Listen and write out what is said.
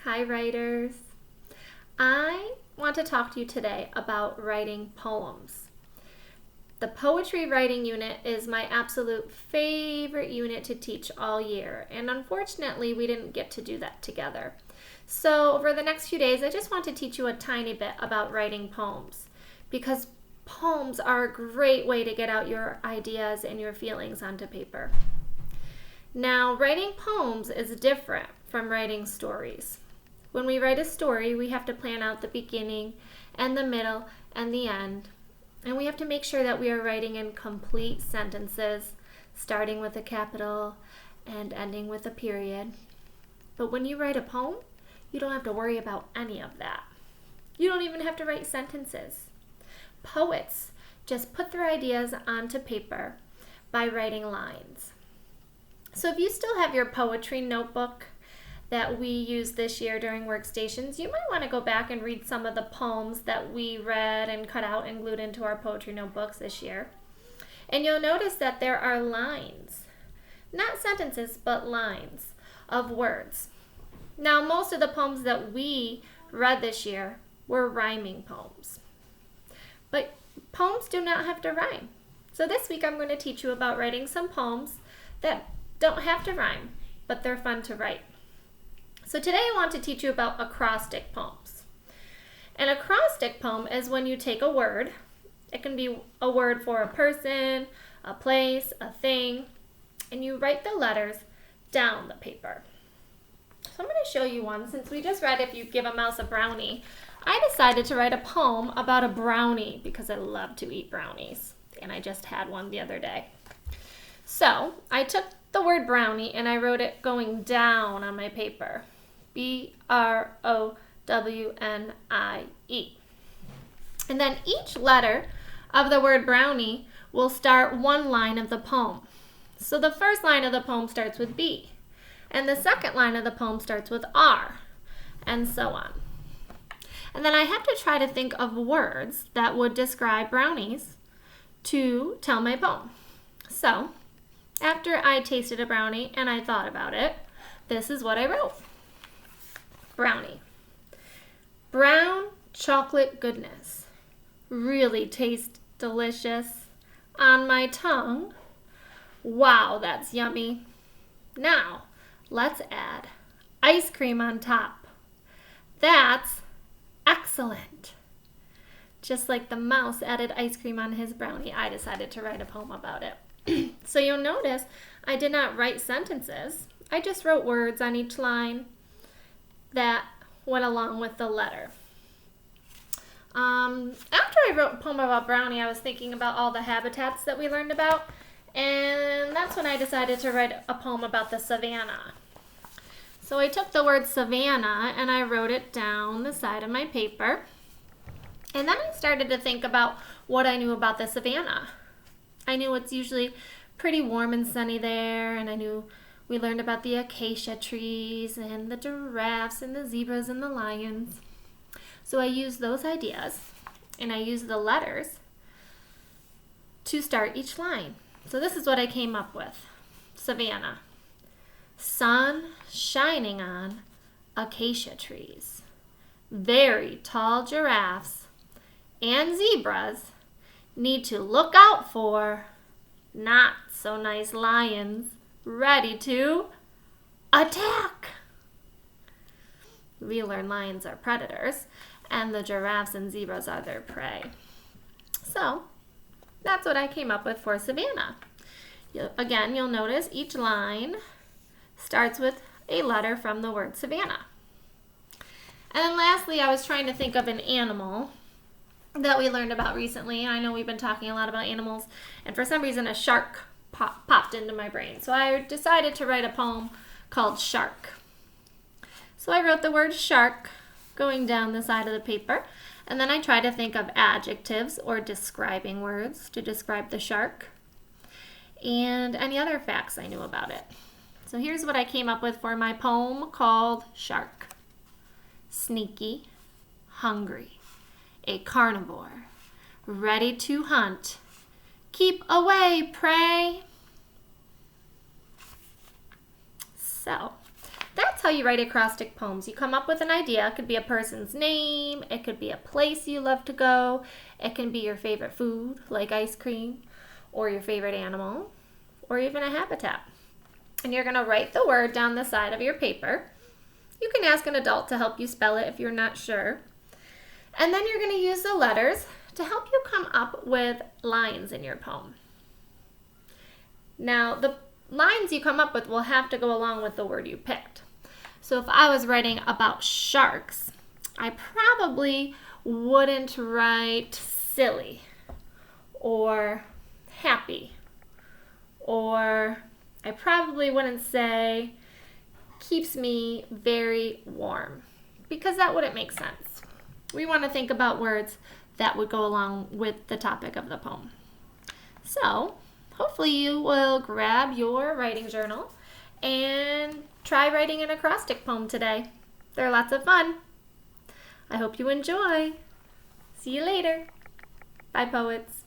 Hi writers. I want to talk to you today about writing poems. The poetry writing unit is my absolute favorite unit to teach all year, and unfortunately we didn't get to do that together. So over the next few days I just want to teach you a tiny bit about writing poems, because poems are a great way to get out your ideas and your feelings onto paper. Now, writing poems is different from writing stories. When we write a story, we have to plan out the beginning and the middle and the end. And we have to make sure that we are writing in complete sentences, starting with a capital and ending with a period. But when you write a poem, you don't have to worry about any of that. You don't even have to write sentences. Poets just put their ideas onto paper by writing lines. So if you still have your poetry notebook that we used this year during workstations, you might want to go back and read some of the poems that we read and cut out and glued into our poetry notebooks this year. And you'll notice that there are lines, not sentences, but lines of words. Now, most of the poems that we read this year were rhyming poems. But poems do not have to rhyme. So this week I'm going to teach you about writing some poems that don't have to rhyme, but they're fun to write. So today I want to teach you about acrostic poems. An acrostic poem is when you take a word. It can be a word for a person, a place, a thing, and you write the letters down the paper. So I'm going to show you one. Since we just read If You Give a Mouse a Brownie, I decided to write a poem about a brownie because I love to eat brownies, and I just had one the other day. So I took the word brownie and I wrote it going down on my paper. B-R-O-W-N-I-E. And then each letter of the word brownie will start one line of the poem. So the first line of the poem starts with B, and the second line of the poem starts with R, and so on. And then I have to try to think of words that would describe brownies to tell my poem. So after I tasted a brownie and I thought about it, this is what I wrote. Brownie. Brown chocolate goodness. Really tastes delicious. On my tongue. Wow, that's yummy. Now, let's add ice cream on top. That's excellent. Just like the mouse added ice cream on his brownie, I decided to write a poem about it. So you'll notice I did not write sentences. I just wrote words on each line that went along with the letter. After I wrote a poem about brownie, I was thinking about all the habitats that we learned about, and that's when I decided to write a poem about the savannah. So I took the word savannah and I wrote it down the side of my paper, and then I started to think about what I knew about the savannah. I knew it's usually pretty warm and sunny there, and I knew we learned about the acacia trees and the giraffes and the zebras and the lions. So I used those ideas, and I used the letters to start each line. So this is what I came up with. Savannah. Sun shining on acacia trees. Very tall giraffes and zebras need to look out for not so nice lions ready to attack. We learn lions are predators and the giraffes and zebras are their prey. So that's what I came up with for savannah. Again, you'll notice each line starts with a letter from the word savannah. And then lastly, I was trying to think of an animal that we learned about recently. I know we've been talking a lot about animals, and for some reason a shark popped into my brain. So I decided to write a poem called Shark. So I wrote the word shark going down the side of the paper, and then I tried to think of adjectives or describing words to describe the shark and any other facts I knew about it. So here's what I came up with for my poem called Shark. Sneaky, hungry, a carnivore, ready to hunt. Keep away, prey. So That's how you write acrostic poems. You come up with an idea. It could be a person's name. It could be a place you love to go. It can be your favorite food, like ice cream, or your favorite animal, or even a habitat. And you're going to write the word down the side of your paper. You can ask an adult to help you spell it if you're not sure. And then you're going to use the letters to help you come up with lines in your poem. Now, the lines you come up with will have to go along with the word you picked. So if I was writing about sharks, I probably wouldn't write silly or happy, or I probably wouldn't say keeps me very warm, because that wouldn't make sense. We want to think about words that would go along with the topic of the poem. So hopefully you will grab your writing journal and try writing an acrostic poem today. They're lots of fun. I hope you enjoy. See you later. Bye, poets.